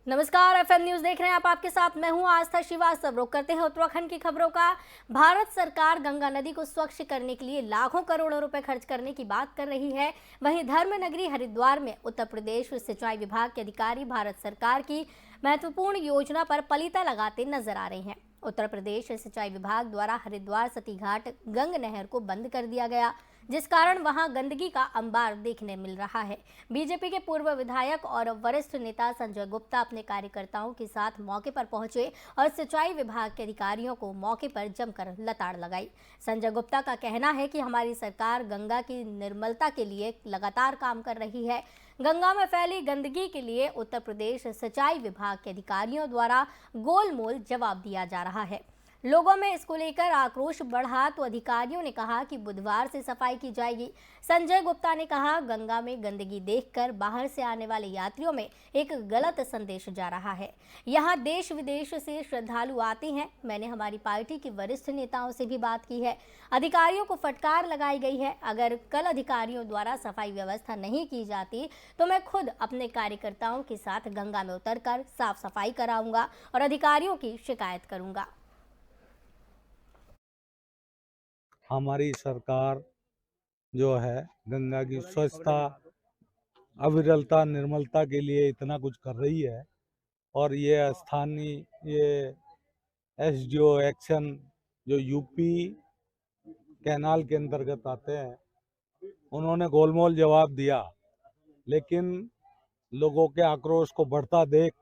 नमस्कार, FM news देख रहे हैं आप। आपके साथ मैं हूं आस्था श्रीवास्तव। रुक करते हैं उत्तराखंड की खबरों का। भारत सरकार गंगा नदी को स्वच्छ करने के लिए लाखों करोड़ों रुपए खर्च करने की बात कर रही है। वहीं धर्म नगरी हरिद्वार में उत्तर प्रदेश सिंचाई विभाग के अधिकारी भारत सरकार की महत्वपूर्ण योजना पर पलीता लगाते नजर आ रहे हैं। उत्तर प्रदेश सिंचाई विभाग द्वारा हरिद्वार सती घाट गंग नहर को बंद कर दिया गया, जिस कारण वहां गंदगी का अंबार देखने मिल रहा है। बीजेपी के पूर्व विधायक और वरिष्ठ नेता संजय गुप्ता अपने कार्यकर्ताओं के साथ मौके पर पहुंचे और सिंचाई विभाग के अधिकारियों को मौके पर जमकर लताड़ लगाई। संजय गुप्ता का कहना है कि हमारी सरकार गंगा की निर्मलता के लिए लगातार काम कर रही है। गंगा में फैली गंदगी के लिए उत्तर प्रदेश सिंचाई विभाग के अधिकारियों द्वारा गोलमोल जवाब दिया जा रहा है। लोगों में इसको लेकर आक्रोश बढ़ा तो अधिकारियों ने कहा कि बुधवार से सफाई की जाएगी। संजय गुप्ता ने कहा, गंगा में गंदगी देखकर बाहर से आने वाले यात्रियों में एक गलत संदेश जा रहा है। यहाँ देश विदेश से श्रद्धालु आते हैं। मैंने हमारी पार्टी के वरिष्ठ नेताओं से भी बात की है। अधिकारियों को फटकार लगाई गई है। अगर कल अधिकारियों द्वारा सफाई व्यवस्था नहीं की जाती तो मैं खुद अपने कार्यकर्ताओं के साथ गंगा में उतरकर साफ सफाई कराऊंगा और अधिकारियों की शिकायत करूंगा। हमारी सरकार जो है गंगा की स्वच्छता, अविरलता, निर्मलता के लिए इतना कुछ कर रही है। और ये स्थानीय एसडीओ एक्शन जो यूपी कैनाल के अंतर्गत आते हैं, उन्होंने गोलमोल जवाब दिया। लेकिन लोगों के आक्रोश को बढ़ता देख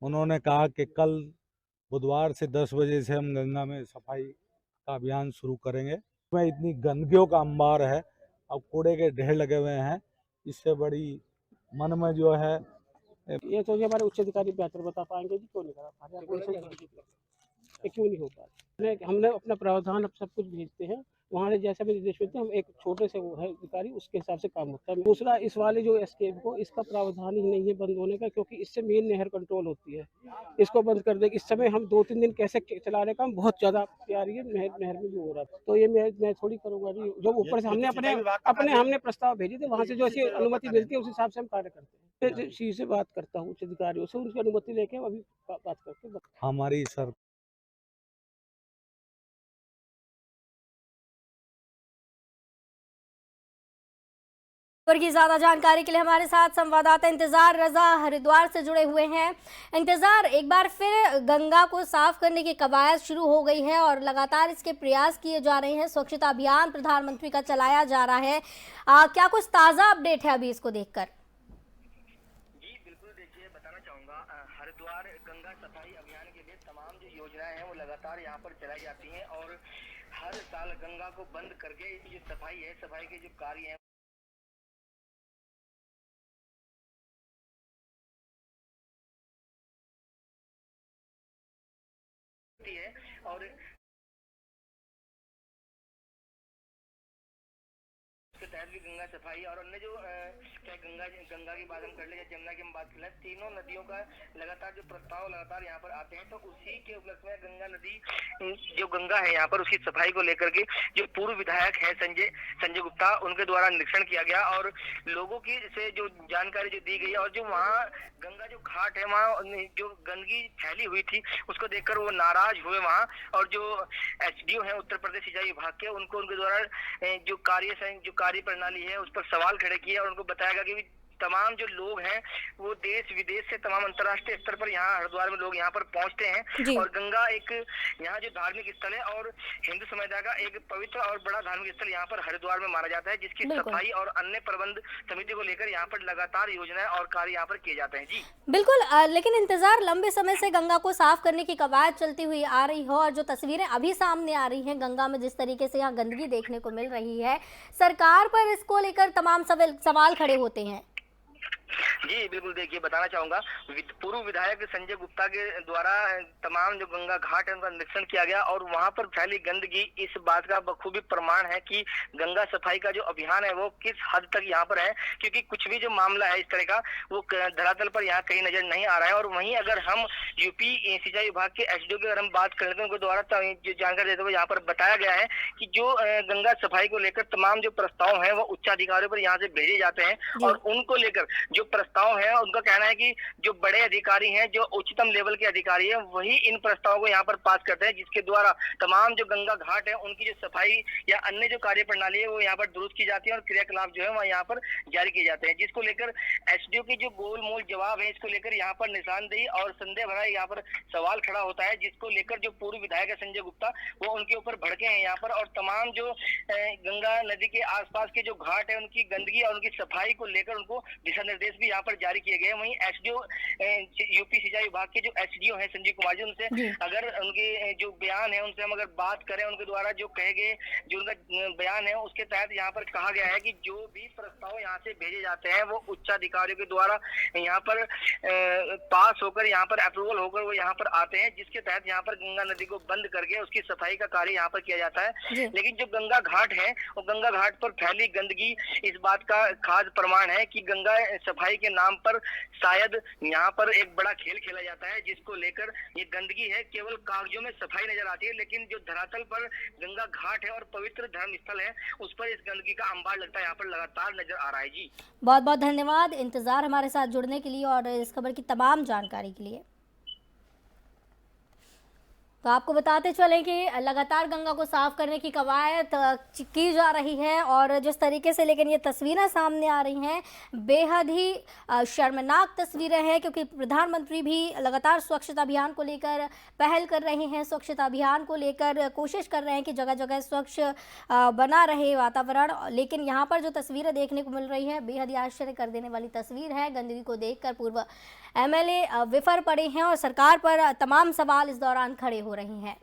उन्होंने कहा कि कल बुधवार से 10 बजे से हम गंगा में सफाई का अभियान शुरू करेंगे। में इतनी गंदगियों का अंबार है, अब कूड़े के ढेर लगे हुए हैं। इससे बड़ी मन में जो है ये तो ये हमारे उच्च अधिकारी बेहतर बता पाएंगे कि क्यों नहीं करा पा रहे, ये क्यों नहीं हो पा रहा। हमने अपना प्रावधान अब सब कुछ भेजते हैं, वहाँ से जैसा भी निर्देश मिलते हैं, हम एक छोटे से वो है अधिकारी उसके हिसाब से काम होता है। दूसरा, इस वाले जो एस्केप को इसका प्रावधान ही नहीं है बंद होने का, क्योंकि इससे मेन नहर कंट्रोल होती है। इसको बंद कर दे। इस समय हम 2-3 दिन कैसे चला रहे काम बहुत ज़्यादा प्यारी है। नहर में भी हो रहा था, तो ये मैं थोड़ी करूँगा जी। जो ऊपर से हमने हमने प्रस्ताव भेजे थे, वहाँ से जो ऐसी अनुमति मिलती है उस हिसाब से हम कार्य करते हैं। सी से बात करता हूँ उच्च अधिकारियों से, उनकी अनुमति लेके अभी बात करते हैं। हमारी सरकार खबर की ज्यादा जानकारी के लिए हमारे साथ संवाददाता इंतजार रजा हरिद्वार से जुड़े हुए हैं। इंतजार, एक बार फिर गंगा को साफ करने की कवायद शुरू हो गई है और लगातार इसके प्रयास किए जा रहे हैं। स्वच्छता अभियान प्रधानमंत्री का चलाया जा रहा है। क्या कुछ ताजा अपडेट है अभी इसको देखकर? जी बिल्कुल, देखिए बताना चाहूँगा, हरिद्वार गंगा सफाई अभियान के लिए तमाम जो योजनाएं हैं वो लगातार यहाँ पर चलाई जाती हैं और हर साल गंगा को बंद करके जो सफाई है, सफाई के जो कार्य हैं और उसके तहत भी गंगा सफाई और अन्य जो क्या गंगा की बात हम कर ले या जमुना की हम बात कर ले, तीनों नदियों का लगातार जो प्रस्ताव लगातार यहाँ पर आते हैं, तो उसी के उपलक्ष्य में गंगा नदी जो गंगा है यहाँ पर उसकी सफाई को लेकर के जो पूर्व विधायक है संजय गुप्ता, उनके द्वारा निरीक्षण किया गया और लोगों की से जो जानकारी जो दी गई और जो वहाँ गंगा जो घाट है वहाँ जो गंदगी फैली हुई थी उसको देखकर वो नाराज हुए वहाँ। और जो एसडीओ है उत्तर प्रदेश सिंचाई विभाग के, उनको उनके द्वारा जो कार्य प्रणाली है उस पर सवाल खड़े किए और उनको बताया गया कि तमाम जो लोग हैं वो देश विदेश से, तमाम अंतर्राष्ट्रीय स्तर पर यहाँ हरिद्वार में लोग यहाँ पर पहुंचते हैं और गंगा एक यहाँ जो धार्मिक स्थल है और हिंदू समुदाय का एक पवित्र और बड़ा धार्मिक स्थल यहाँ पर हरिद्वार में माना जाता है, जिसकी सफाई और अन्य प्रबंध समिति को लेकर यहाँ पर लगातार योजनाएं और कार्य यहाँ पर किए जाते हैं। जी बिल्कुल, लेकिन इंतजार, लंबे समय से गंगा को साफ करने की कवायद चलती हुई आ रही हो और जो तस्वीरें अभी सामने आ रही हैं गंगा में जिस तरीके से यहाँ गंदगी देखने को मिल रही है, सरकार पर इसको लेकर तमाम सवाल खड़े होते हैं। जी बिल्कुल, देखिए बताना चाहूंगा, पूर्व विधायक संजय गुप्ता के द्वारा तमाम जो गंगा घाट है उनका निरीक्षण किया गया और वहां पर फैली गंदगी इस बात का बखूबी प्रमाण है कि गंगा सफाई का जो अभियान है वो किस हद तक यहाँ पर है, क्योंकि कुछ भी जो मामला है इस तरह का वो धरातल पर यहाँ कहीं नजर नहीं आ रहा है। और वहीं अगर हम यूपी सिंचाई विभाग के एसडीओ की अगर हम बात करें तो उनके द्वारा जो जानकारी देते हुए यहाँ पर बताया गया है कि जो गंगा सफाई को लेकर तमाम जो प्रस्ताव है वो उच्चाधिकारियों पर यहाँ से भेजे जाते हैं और उनको लेकर जो प्रस्ताव है उनका कहना है कि जो बड़े अधिकारी हैं, जो उच्चतम लेवल के अधिकारी हैं, वही इन प्रस्तावों को यहाँ पर पास करते हैं, जिसके द्वारा तमाम जो गंगा घाट है उनकी जो सफाई या अन्य जो कार्य प्रणाली है वो यहाँ पर दुरुस्त की जाती है और क्रियाकलाप जो है वह यहाँ पर जारी किए जाते हैं, जिसको लेकर एसडीओ की जो गोल मोल जवाब है इसको लेकर यहाँ पर निशानदेही और संदेह भरा यहाँ पर सवाल खड़ा होता है, जिसको लेकर जो पूर्व विधायक है संजय गुप्ता वो उनके ऊपर भड़के हैं यहाँ पर और तमाम जो गंगा नदी के आसपास के जो घाट है उनकी गंदगी और उनकी सफाई को लेकर उनको दिशा निर्देश भी यहाँ पर जारी किए गए हैं। वहीं एसडीओ यूपी सिंचाई विभाग के जो एसडीओ हैं संजीव कुमार जी, उनसे अगर उनके जो बयान है उनसे हम अगर बात करें, उनके द्वारा जो कहे गए जो उनका बयान है उसके तहत यहाँ पर कहा गया है कि जो भी प्रस्ताव यहाँ से भेजे जाते हैं वो उच्चाधिकारियों के द्वारा यहाँ पर पास होकर यहाँ पर अप्रूवल होकर वो यहाँ पर आते हैं, जिसके तहत यहाँ पर गंगा नदी को बंद करके उसकी सफाई का कार्य यहाँ पर किया जाता है। लेकिन जो गंगा घाट है वो गंगा घाट पर फैली गंदगी इस बात का खास प्रमाण है कि गंगा सफाई के नाम पर शायद यहाँ पर एक बड़ा खेल खेला जाता है, जिसको लेकर ये गंदगी है केवल कागजों में सफाई नजर आती है, लेकिन जो धरातल पर गंगा घाट है और पवित्र धर्म स्थल है उस पर इस गंदगी का अंबार लगता है यहाँ पर लगातार नजर आ रहा है। जी बहुत बहुत धन्यवाद इंतजार हमारे साथ जुड़ने के लिए और इस खबर की तमाम जानकारी के लिए। तो आपको बताते चलें कि लगातार गंगा को साफ करने की कवायद की जा रही है और जिस तरीके से लेकिन ये तस्वीरें सामने आ रही हैं बेहद ही शर्मनाक तस्वीरें हैं, क्योंकि प्रधानमंत्री भी लगातार स्वच्छता अभियान को लेकर पहल कर रहे हैं, स्वच्छता अभियान को लेकर कोशिश कर रहे हैं कि जगह जगह स्वच्छ बना रहे वातावरण। लेकिन यहाँ पर जो तस्वीरें देखने को मिल रही है बेहद ही आश्चर्य कर देने वाली तस्वीर है। गंदगी को देखकर पूर्व एमएलए विफर पड़े हैं और सरकार पर तमाम सवाल इस दौरान खड़े हो रहे हैं।